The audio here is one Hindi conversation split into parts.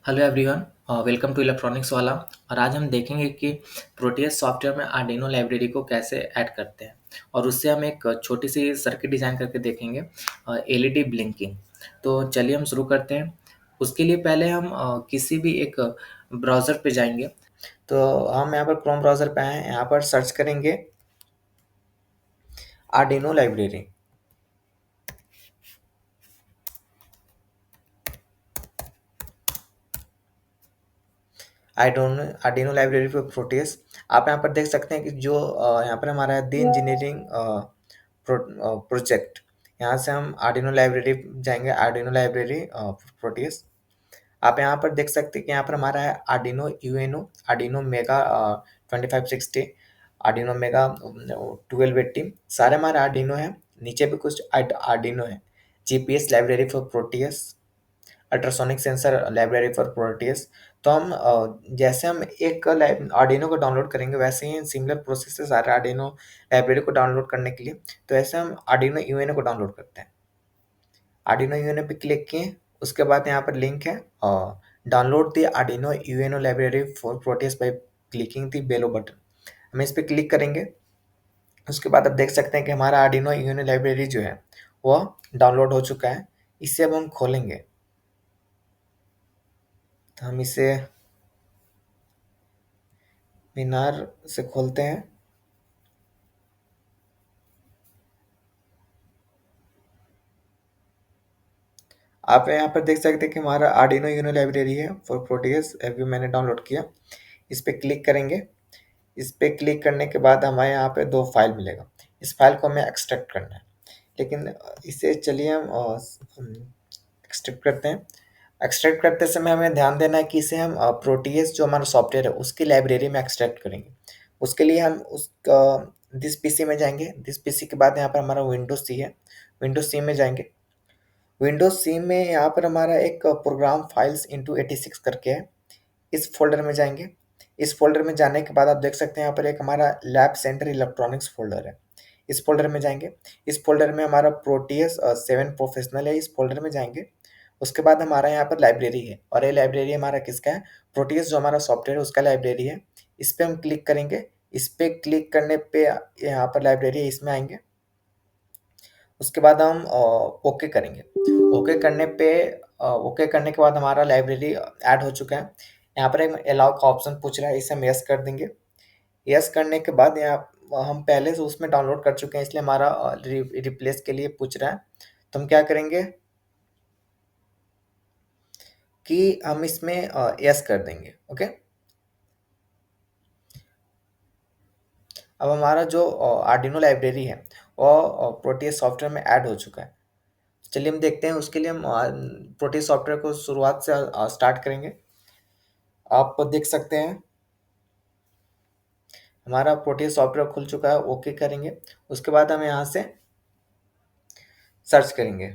Hello everyone, welcome to electronics वाला। और आज हम देखेंगे कि प्रोटियस सॉफ्टवेयर में आर्डिनो लाइब्रेरी को कैसे ऐड करते हैं और उससे हम एक छोटी सी सर्किट डिज़ाइन करके देखेंगे, एलईडी ब्लिंकिंग। तो चलिए हम शुरू करते हैं। उसके लिए पहले हम किसी भी एक ब्राउज़र पे जाएंगे। तो हम यहाँ पर क्रोम ब्राउज़र पे आए हैं, यहाँ पर सर्च करेंगे Arduino library. Arduino library for Proteus. आप यहाँ पर देख सकते हैं कि जो यहाँ पर हमारा है द इंजीनियरिंग प्रोजेक्ट। यहाँ से हम आर्डिनो लाइब्रेरी जाएंगे, आर्डिनो लाइब्रेरी प्रोटियस। आप यहाँ पर देख सकते हैं कि यहाँ पर हमारा है Arduino UNO, Arduino mega 2560, Arduino mega 1280, सारे हमारे आर्डिनो है। नीचे भी कुछ आर्डिनो है। GPS library for Proteus, ultrasonic sensor library for Proteus. तो हम जैसे हम एक आर्डिनो को डाउनलोड करेंगे वैसे ही सिमिलर प्रोसेस है सारे आर्डिनो लाइब्रेरी को डाउनलोड करने के लिए। तो ऐसे हम आर्डिनो यूएनओ को डाउनलोड करते हैं। आर्डिनो यूएनओ पे क्लिक किए, उसके बाद यहाँ पर लिंक है download the Arduino UNO library for Proteus by clicking the below button. हम इस पर क्लिक करेंगे। उसके बाद आप देख सकते हैं कि हमारा आर्डिनो यूएनओ लाइब्रेरी जो है वह डाउनलोड हो चुका है। इसे अब हम खोलेंगे। तो हम इसे मीनार से खोलते हैं। आप यहाँ पर देख सकते हैं कि हमारा आर्डिनो यूनो लाइब्रेरी है फॉर प्रोटियस, अभी मैंने डाउनलोड किया। इस पे क्लिक करेंगे। इस पे क्लिक करने के बाद हमें यहाँ पे दो फाइल मिलेगा। इस फाइल को हमें एक्सट्रैक्ट करना है, लेकिन इसे चलिए हम एक्सट्रैक्ट करते हैं। एक्सट्रैक्ट करते समय हमें ध्यान देना है कि इसे हम प्रोटियस जो हमारा सॉफ्टवेयर है उसकी लाइब्रेरी में एक्सट्रैक्ट करेंगे। उसके लिए हम दिस पीसी में जाएंगे। दिस पीसी के बाद यहाँ पर हमारा विंडोज सी है, विंडोज सी में जाएंगे। विंडोज सी में यहाँ पर हमारा एक प्रोग्राम फाइल्स इंटू 86 करके है। इस फोल्डर में जाएंगे। इस फोल्डर में जाने के बाद आप देख सकते हैं यहाँ पर एक हमारा लैब सेंटर इलेक्ट्रॉनिक्स फोल्डर है। इस फोल्डर में जाएंगे। इस फोल्डर में हमारा प्रोटियस 7 प्रोफेशनल है। इस फोल्डर में जाएंगे। उसके बाद हमारा यहाँ पर लाइब्रेरी है, और ये लाइब्रेरी हमारा किसका है? प्रोटियस जो हमारा सॉफ्टवेयर है उसका लाइब्रेरी है। इस पर हम क्लिक करेंगे। इस पर क्लिक करने पे यहाँ पर लाइब्रेरी है, इसमें आएंगे। उसके बाद हम ओके करेंगे। ओके करने पे ओके करने के बाद हमारा लाइब्रेरी ऐड हो चुका है। यहाँ पर एक अलाउ का ऑप्शन पूछ रहा है, इसे हम यस कर देंगे। यस करने के बाद यहाँ हम पहले से उसमें डाउनलोड कर चुके हैं, इसलिए हमारा रिप्लेस के लिए पूछ रहा है। तो हम क्या करेंगे कि हम इसमें यस कर देंगे। ओके। अब हमारा जो आर्डिनो लाइब्रेरी है वो प्रोटियस सॉफ्टवेयर में ऐड हो चुका है। चलिए हम देखते हैं। उसके लिए हम प्रोटियस सॉफ्टवेयर को शुरुआत से स्टार्ट करेंगे। आप देख सकते हैं हमारा प्रोटियस सॉफ्टवेयर खुल चुका है। ओके करेंगे। उसके बाद हम यहाँ से सर्च करेंगे।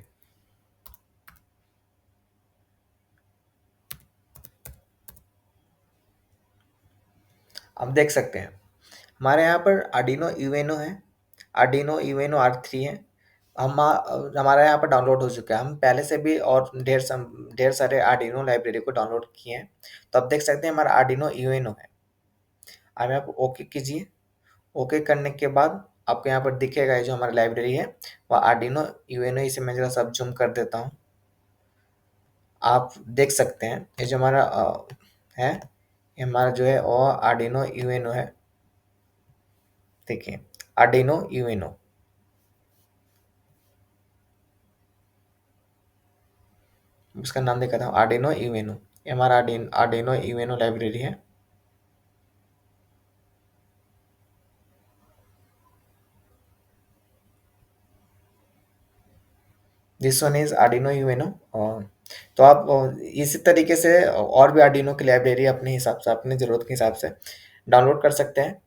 आप देख सकते हैं हमारे यहाँ पर आर्डिनो यूएनओ है, आर्डिनो यूएनओ R3 है। हमारा यहाँ पर डाउनलोड हो चुका है। हम पहले से भी और ढेर सारे आर्डिनो लाइब्रेरी को डाउनलोड किए हैं। तो आप देख सकते हैं हमारा आर्डिनो यूएनओ है। अब आप ओके कीजिए। ओके करने के बाद आपको यहाँ पर दिखेगा ये जो हमारी लाइब्रेरी है वह आर्डिनो यूएनओ। इसे मैं जरा सब जूम कर देता हूँ। आप देख सकते हैं ये जो हमारा है, ये हमारा जो है वो आर्डिनो यूएनओ है। देखिए आर्डिनो यूएनओ, इसका नाम देखा था आर्डिनो यूएनओ। ये हमारा आर्डिनो यूएनओ लाइब्रेरी है। This one is Arduino UNO. तो आप इसी तरीके से और भी आर्डिनो की लाइब्रेरी अपने हिसाब से, अपनी ज़रूरत के हिसाब से डाउनलोड कर सकते हैं।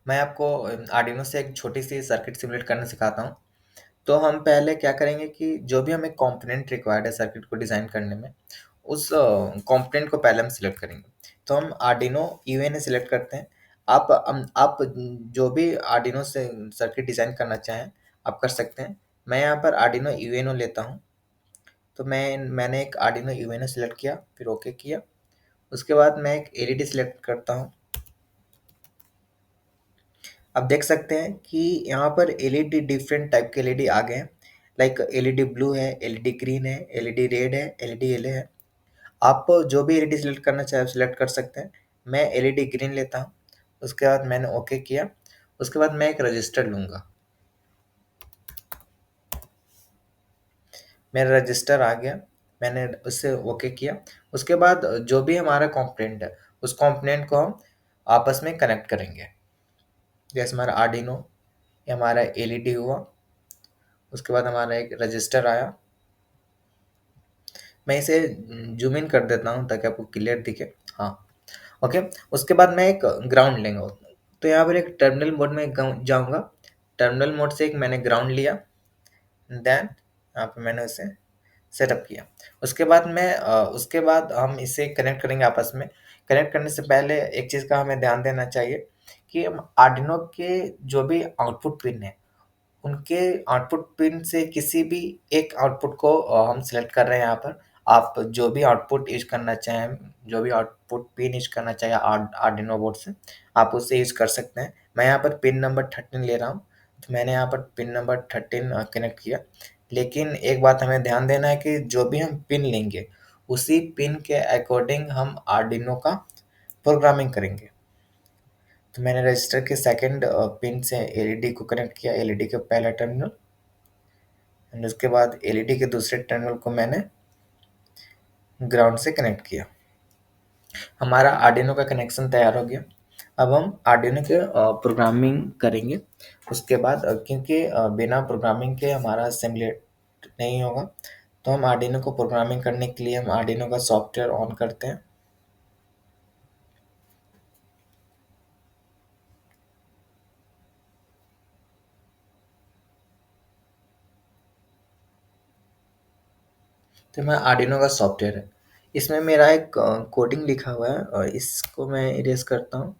मैं आपको आर्डिनो से एक छोटी सी सर्किट सिमुलेट करना सिखाता हूँ। तो हम पहले क्या करेंगे कि जो भी हमें कंपोनेंट रिक्वायर्ड है सर्किट को डिज़ाइन करने में, उस कंपोनेंट को पहले हम सिलेक्ट करेंगे। तो हम आर्डिनो यूएनओ सिलेक्ट करते हैं। आप जो भी आर्डिनो से सर्किट डिज़ाइन करना चाहें आप कर सकते हैं। मैं यहाँ पर आर्डिनो यूएनओ लेता हूँ। तो मैंने एक आर्डिनो यूएनओ सेलेक्ट किया, फिर ओके किया। उसके बाद मैं एक एलईडी सेलेक्ट करता हूँ। आप देख सकते हैं कि यहाँ पर एलईडी डिफरेंट टाइप के एलईडी आ गए हैं, लाइक एलईडी ब्लू है, एलईडी ग्रीन है, एलईडी रेड है, एलईडी येलो है। आप जो भी एलईडी सेलेक्ट करना चाहे सेलेक्ट कर सकते हैं। मैं एलईडी ग्रीन लेता हूँ। उसके बाद मैंने ओके किया। उसके बाद मैं एक रजिस्टर लूँगा। मेरा रजिस्टर आ गया, मैंने उससे ओके किया। उसके बाद जो भी हमारा कंपोनेंट है उस कंपोनेंट को हम आपस में कनेक्ट करेंगे। जैसे हमारा आर्डिनो, ये हमारा एलईडी हुआ। उसके बाद हमारा एक रजिस्टर आया। मैं इसे जूम इन कर देता हूँ ताकि आपको क्लियर दिखे। हाँ, ओके। उसके बाद मैं एक ग्राउंड लेंगे, तो यहाँ पर एक टर्मिनल मोड में जाऊँगा। टर्मिनल मोड से एक मैंने ग्राउंड लिया, देन यहाँ पे मैंने उसे सेटअप किया। उसके बाद हम इसे कनेक्ट करेंगे आपस में। कनेक्ट करने से पहले एक चीज़ का हमें ध्यान देना चाहिए कि हम आर्डिनो के जो भी आउटपुट पिन है उनके आउटपुट पिन से किसी भी एक आउटपुट को हम सेलेक्ट कर रहे हैं यहाँ पर। आप जो भी आउटपुट यूज करना चाहें, जो भी आउटपुट पिन यूज करना चाहें आर्डिनो बोर्ड से, आप उससे यूज कर सकते हैं। मैं यहाँ पर पिन नंबर 13 ले रहा हूँ, तो मैंने यहाँ पर पिन नंबर 13 कनेक्ट किया। लेकिन एक बात हमें ध्यान देना है कि जो भी हम पिन लेंगे उसी पिन के अकॉर्डिंग हम आर्डिनो का प्रोग्रामिंग करेंगे। तो मैंने रजिस्टर के सेकंड पिन से एलईडी को कनेक्ट किया, एलईडी के पहला टर्मिनल, एंड उसके बाद एलईडी के दूसरे टर्मिनल को मैंने ग्राउंड से कनेक्ट किया। हमारा आर्डिनो का कनेक्शन तैयार हो गया। अब हम आर्डिनो के प्रोग्रामिंग करेंगे। उसके बाद क्योंकि बिना प्रोग्रामिंग के हमारा सिमुलेट नहीं होगा, तो हम आर्डिनो को प्रोग्रामिंग करने के लिए हम आर्डिनो का सॉफ्टवेयर ऑन करते हैं। तो मैं आर्डिनो का सॉफ्टवेयर है, इसमें मेरा एक कोडिंग लिखा हुआ है और इसको मैं इरेज करता हूँ।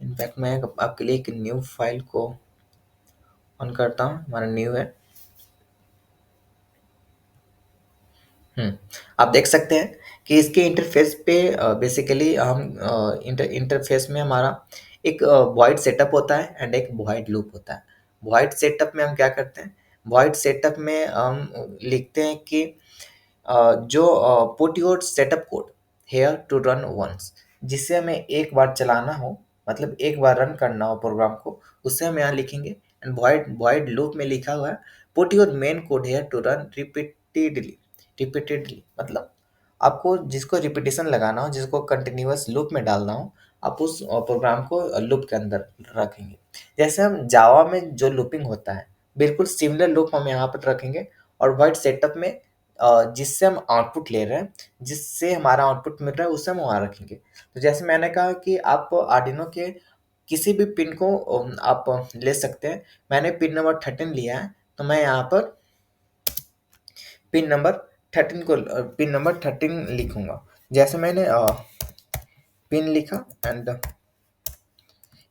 इनफैक्ट मैं आपके लिए एक न्यू फाइल को ऑन करता हूँ, हमारा न्यू है। आप देख सकते हैं कि इसके इंटरफेस पे बेसिकली हम इंटरफेस में हमारा एक वॉइड सेटअप होता है एंड एक वॉइड लूप होता है। वॉइड सेटअप में हम क्या करते हैं, वॉइड सेटअप में हम लिखते हैं कि जो put your setup code here to run once, जिससे हमें एक बार चलाना हो, मतलब एक बार रन करना हो प्रोग्राम को, उससे हम यहाँ लिखेंगे। एंड वॉइड लूप में लिखा हुआ है put your main code here to run repeatedly, मतलब आपको जिसको रिपीटेशन लगाना हो, जिसको कंटिन्यूअस लूप में डालना हो, आप उस प्रोग्राम को लूप के अंदर रखेंगे। जैसे हम जावा में जो लूपिंग होता है बिल्कुल सिमिलर लूप हम यहाँ पर रखेंगे। और वॉइड सेटअप में जिससे हम आउटपुट ले रहे हैं, जिससे हमारा आउटपुट मिल रहा है, उसे हम वहाँ रखेंगे। तो जैसे मैंने कहा कि आप आर्डिनो के किसी भी पिन को आप ले सकते हैं। मैंने पिन नंबर 13 लिया है, तो मैं यहाँ पर पिन नंबर 13 लिखूंगा। जैसे मैंने पिन लिखा, एंड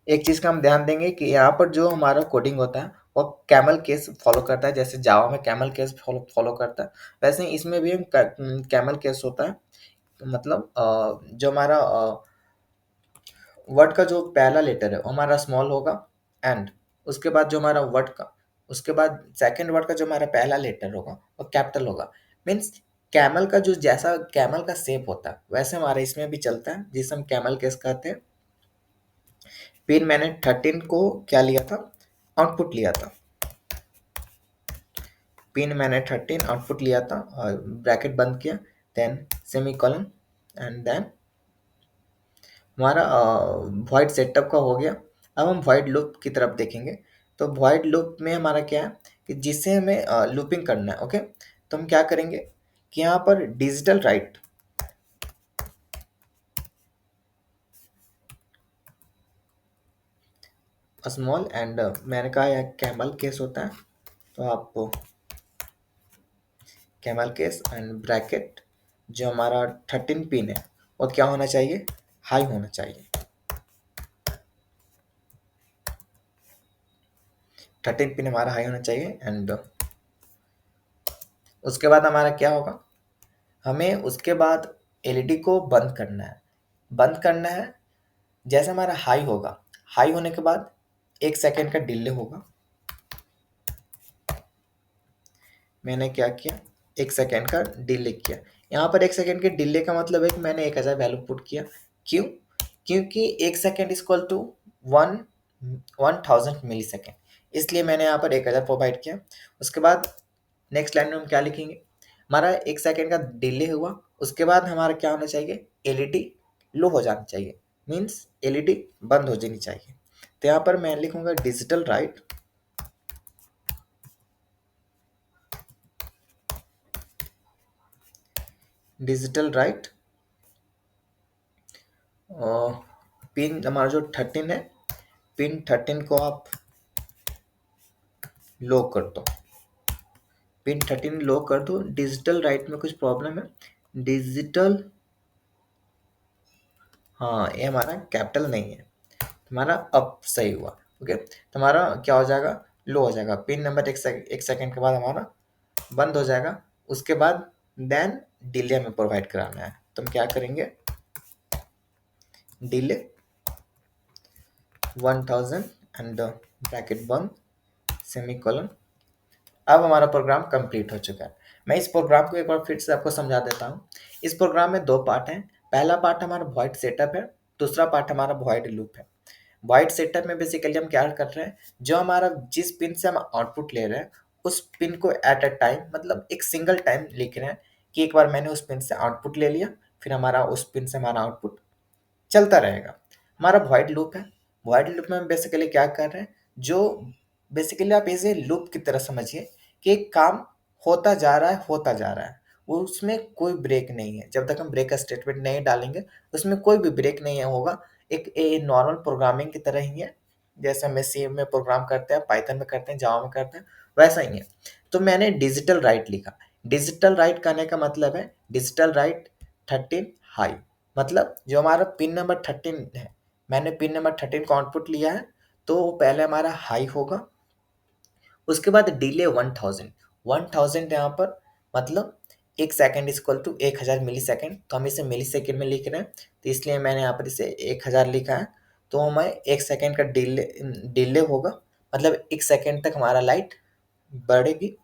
एक चीज़ का हम ध्यान देंगे कि यहाँ पर जो हमारा कोडिंग होता है वो कैमल केस फॉलो करता है। जैसे जावा में कैमल केस फॉलो करता है, वैसे ही इसमें भी हम कैमल केस होता है। मतलब जो हमारा वर्ड का जो पहला लेटर है वो हमारा स्मॉल होगा, एंड उसके बाद जो हमारा वर्ड का उसके बाद सेकंड वर्ड का जो हमारा पहला लेटर होगा वो कैपिटल होगा। मीन्स कैमल का जो जैसा कैमल का शेप होता है वैसे हमारा इसमें भी चलता है, जिसे हम कैमल केस कहते हैं। फिर मैंने 13 को क्या लिया था, आउटपुट लिया था। पिन मैंने 13 आउटपुट लिया था और ब्रैकेट बंद किया, देन सेमीकोलन, एंड देन हमारा वॉइड सेटअप का हो गया। अब हम वॉइड लूप की तरफ देखेंगे। तो वॉइड लूप में हमारा क्या है कि जिससे हमें लूपिंग करना है, ओके। तो हम क्या करेंगे कि यहाँ पर डिजिटल राइट स्मॉल, एंड मैंने कहा यह कैमल केस होता है, तो आप कैमल केस एंड ब्रैकेट, जो हमारा 13 पिन है वो क्या होना चाहिए, हाई होना चाहिए। 13 पिन हमारा हाई होना चाहिए। एंड उसके बाद हमारा क्या होगा, हमें उसके बाद एलईडी को बंद करना है। बंद करना है, जैसे हमारा हाई होगा, हाई होने के बाद 1 सेकंड का डिले होगा। मैंने क्या किया, 1 सेकंड का डिले किया। यहाँ पर 1 सेकंड के डिले का मतलब है कि मैंने 1000 वैल्यू पुट किया। क्यों? क्योंकि 1 second is equal to 1000 millisecond, इसलिए मैंने यहाँ पर 1000 प्रोवाइड किया। उसके बाद नेक्स्ट लाइन में हम क्या लिखेंगे, हमारा 1 सेकंड का डिले हुआ, उसके बाद हमारा क्या होना चाहिए, एलईडी लो हो जाना चाहिए, मीन्स एलईडी बंद हो जानी चाहिए। तो यहाँ पर मैं लिखूंगा digital right, digital right pin हमारा जो 13 है, पिन 13 को आप लो कर दो, पिन 13 लो कर दो। डिजिटल राइट में कुछ प्रॉब्लम है, डिजिटल, हाँ ये हमारा कैपिटल नहीं है, हमारा अप सही हुआ। ओके, तो हमारा क्या हो जाएगा, लो हो जाएगा। पिन नंबर 1 सेकंड के बाद हमारा बंद हो जाएगा। उसके बाद देन डिले हमें प्रोवाइड कराना है, तो हम क्या करेंगे, डिले 1000 एंड ब्रैकेट बंद सेमीकोलन। अब हमारा प्रोग्राम कंप्लीट हो चुका है। मैं इस प्रोग्राम को एक बार फिर से आपको समझा देता हूँ। इस प्रोग्राम में 2 पार्ट हैं। पहला पार्ट हमारा वॉइड सेटअप है, दूसरा पार्ट हमारा वॉइड लूप है। वॉइड सेटअप में बेसिकली हम क्या कर रहे हैं, जो हमारा जिस पिन से हम आउटपुट ले रहे हैं उस पिन को एट अ टाइम, मतलब एक सिंगल टाइम लिख रहे हैं कि एक बार मैंने उस पिन से आउटपुट ले लिया, फिर हमारा उस पिन से हमारा आउटपुट चलता रहेगा। हमारा वॉइड लूप है। वॉइड लूप में हम बेसिकली क्या कर रहे हैं, जो बेसिकली आप इसे लूप की तरह समझिए कि एक काम होता जा रहा है, होता जा रहा है, वो उसमें कोई ब्रेक नहीं है। जब तक हम ब्रेक का स्टेटमेंट नहीं डालेंगे उसमें कोई भी ब्रेक नहीं होगा। एक नॉर्मल प्रोग्रामिंग की तरह ही है, जैसे हम सी में प्रोग्राम करते हैं, पाइथन में करते हैं, जावा में करते हैं, वैसा ही है। तो मैंने डिजिटल राइट लिखा। डिजिटल राइट करने का मतलब है डिजिटल राइट 13 हाई, मतलब जो हमारा पिन नंबर 13 है, मैंने पिन नंबर 13 को आउटपुट लिया है, तो वो पहले हमारा हाई होगा। उसके बाद डिले 1000 यहाँ पर, मतलब 1 second is equal to 1000 millisecond, तो हम इसे मिली सेकंड में लिख रहे हैं, तो इसलिए मैंने यहाँ पर इसे 1000 लिखा है। तो हमें 1 सेकंड का डिले होगा, मतलब 1 सेकंड तक हमारा लाइट बढ़ेगी।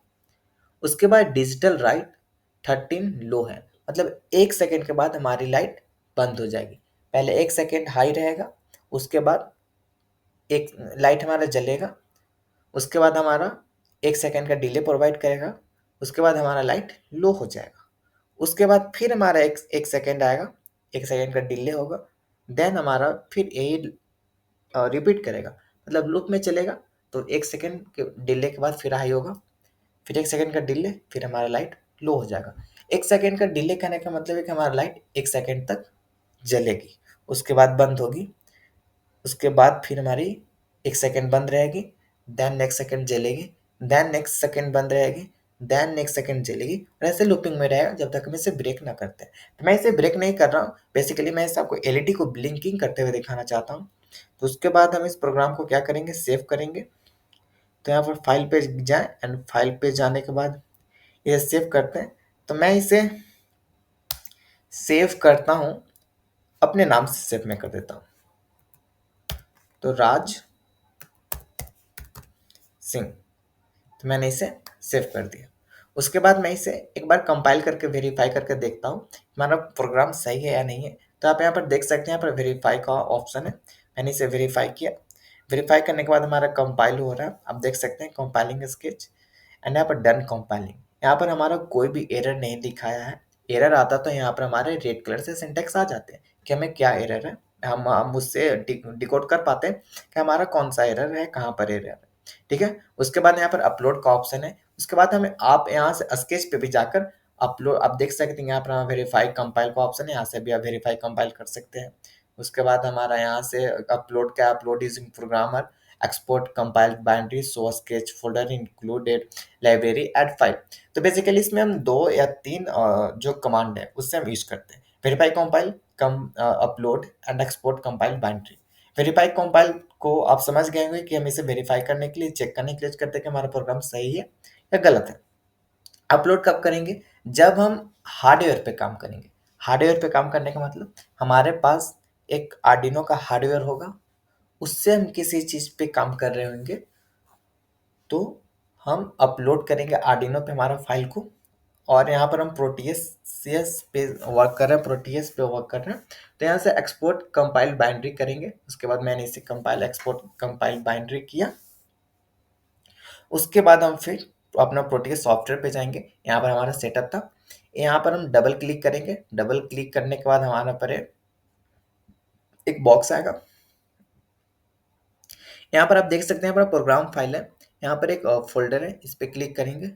उसके बाद डिजिटल राइट 13 लो है, मतलब 1 सेकंड के बाद हमारी लाइट बंद हो जाएगी। पहले 1 सेकंड हाई रहेगा, उसके बाद एक लाइट हमारा जलेगा, उसके बाद हमारा 1 सेकंड का डिले प्रोवाइड करेगा, उसके बाद हमारा लाइट लो हो जाएगा। उसके बाद फिर हमारा एक सेकंड आएगा, 1 सेकंड का डिले होगा, देन हमारा फिर यही रिपीट करेगा, मतलब लूप में चलेगा। तो 1 सेकंड के डिले के बाद फिर हाई होगा, फिर 1 सेकंड का डिले, फिर हमारा लाइट लो हो जाएगा। 1 सेकंड का डिले करने का मतलब है कि हमारा लाइट 1 सेकंड तक जलेगी, उसके बाद बंद होगी, उसके बाद फिर हमारी 1 सेकंड बंद रहेगी, देन नेक्स्ट सेकंड जलेगी, देन नेक्स्ट सेकंड बंद रहेगी, देन नेक्स्ट सेकंड जलेगी, और ऐसे लूपिंग में रहेगा जब तक हम इसे ब्रेक ना करते हैं। तो मैं इसे ब्रेक नहीं कर रहा हूँ, बेसिकली मैं इसे आपको एलईडी को ब्लिंकिंग करते हुए दिखाना चाहता हूँ। तो उसके बाद हम इस प्रोग्राम को क्या करेंगे, सेव करेंगे। तो यहाँ पर फाइल पे जाएं एंड फाइल पे जाने के बाद ये सेव करते हैं। तो मैं इसे सेव करता हूँ, अपने नाम से सेव मैं कर देता हूँ, तो राज सिंह। तो मैंने इसे सेव कर दिया। उसके बाद मैं इसे एक बार कंपाइल करके वेरीफाई करके देखता हूँ हमारा प्रोग्राम सही है या नहीं है। तो आप यहाँ पर देख सकते हैं, यहाँ पर वेरीफाई का ऑप्शन है, मैंने इसे वेरीफाई किया। वेरीफाई करने के बाद हमारा कंपाइल हो रहा है, आप देख सकते हैं कंपाइलिंग स्केच, एंड यहाँ पर डन कंपाइलिंग। यहाँ पर हमारा कोई भी एरर नहीं दिखाया है। एरर आता तो यहाँ पर हमारे रेड कलर से सिंटेक्स आ जाते हैं कि हमें क्या एरर है, हम उससे डिकोड कर पाते हैं कि हमारा कौन सा एरर है, कहाँ पर एरर है। ठीक है, उसके बाद यहाँ पर अपलोड का ऑप्शन है। उसके बाद हमें आप यहाँ से स्केच पे भी जाकर अपलोड, आप देख सकते हैं यहाँ पर वेरीफाई कंपाइल का ऑप्शन है, यहाँ से भी आप वेरीफाई कंपाइल कर सकते हैं। उसके बाद हमारा यहाँ से अपलोड का, upload using programmer, export compiled binary, so sketch folder included library add file. तो बेसिकली इसमें हम 2 या 3 जो कमांड है उससे हम यूज करते हैं, verify compile, upload and export compile binary. Verify compile को आप समझ गए होंगे कि हम इसे वेरीफाई करने के लिए, चेक करने के लिए यूज करते हैं कि हमारा प्रोग्राम सही है या गलत है। अपलोड कब करेंगे, जब हम हार्डवेयर पे काम करेंगे। हार्डवेयर पे काम करने का मतलब हमारे पास एक आर्डिनो का हार्डवेयर होगा, उससे हम किसी चीज़ पे काम कर रहे होंगे, तो हम अपलोड करेंगे आर्डिनो पे हमारा फाइल को, और यहाँ पर हम प्रोटीएस पे वर्क कर रहे हैं, प्रोटीएस पे वर्क कर रहे हैं। तो यहाँ से एक्सपोर्ट कंपाइल बाइनरी करेंगे। उसके बाद मैंने इसे कंपाइल एक्सपोर्ट कंपाइल बाइनरी किया। उसके बाद हम फिर अपना प्रोटीएस सॉफ्टवेयर पे जाएंगे। यहाँ पर हमारा सेटअप था, यहाँ पर हम डबल क्लिक करेंगे। डबल क्लिक करने के बाद हमारा पर एक बॉक्स आएगा। यहाँ पर आप देख सकते हैं, यहाँ पर प्रोग्राम फाइल है, यहाँ पर एक फोल्डर है, इस पे क्लिक करेंगे।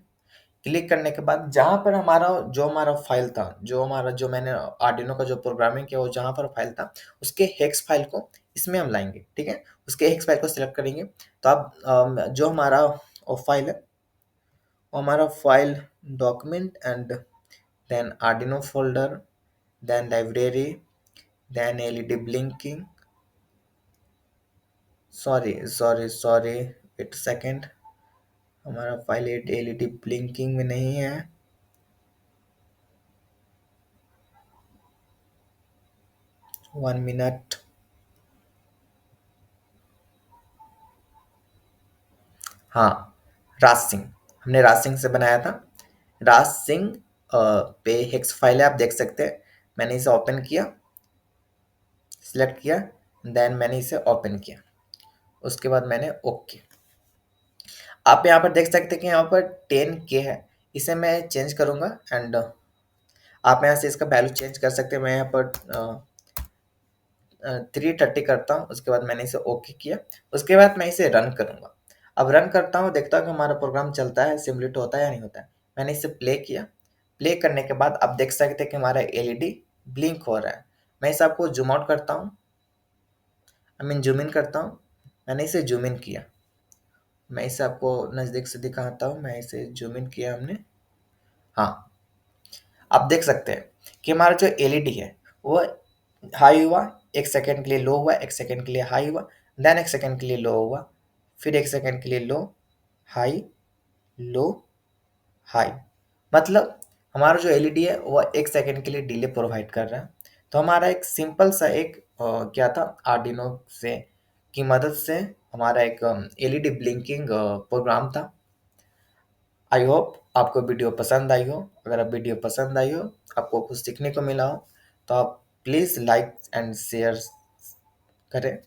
क्लिक करने के बाद जहाँ पर हमारा फाइल था, जो मैंने आर्डिनो का जो प्रोग्रामिंग किया वो जहाँ पर फाइल था, उसके हेक्स फाइल को इसमें हम लाएंगे। ठीक है, उसके हेक्स फाइल को सिलेक्ट करेंगे। तो आप जो हमारा फाइल है, वो हमारा file document and then Arduino folder, then library, then LED blinking, sorry wait second, हमारा फाइल एलईडी ब्लिंकिंग में नहीं है। 1 मिनट। हाँ, राज सिंह, हमने राज सिंह से बनाया था। राज सिंह पे हेक्स फाइल है, आप देख सकते हैं। मैंने इसे ओपन किया, सिलेक्ट किया, देन मैंने इसे ओपन किया। उसके बाद मैंने ओके। आप यहाँ पर देख सकते हैं कि यहाँ पर 10K है, इसे मैं चेंज करूँगा एंड आप यहाँ से इसका वैल्यू चेंज कर सकते हैं। मैं यहाँ पर 330 करता हूँ। उसके बाद मैंने इसे ओके किया। उसके बाद मैं इसे रन करूँगा। अब रन करता हूँ, देखता हूँ कि हमारा प्रोग्राम चलता है, सिमुलेट होता है या नहीं होता है। मैंने इसे प्ले किया। प्ले करने के बाद आप देख सकते हैं कि हमारा एलईडी ब्लिंक हो रहा है। मैं इसे आपको जूम आउट करता हूँ, आई मीन जूम इन करता हूँ। मैंने इसे जूम इन किया, मैं इसे आपको नज़दीक से दिखाता हूँ। मैं इसे जूम इन किया हमने। हाँ, आप देख सकते हैं कि हमारा जो एलईडी है वो हाई हुआ, 1 सेकंड के लिए लो हुआ, 1 सेकंड के लिए हाई हुआ, देन 1 सेकंड के लिए लो हुआ, फिर 1 सेकंड के लिए लो, हाई, लो, हाई। मतलब हमारा जो एलईडी है वो 1 सेकंड के लिए डिले प्रोवाइड कर रहा है। तो हमारा एक सिंपल सा एक क्या था, आर्डिनो से की मदद से हमारा एक एलईडी ब्लिंकिंग प्रोग्राम था। आई होप आपको वीडियो पसंद आई हो। अगर आप वीडियो पसंद आई हो, आपको कुछ सीखने को मिला हो, तो आप प्लीज़ लाइक एंड शेयर करें।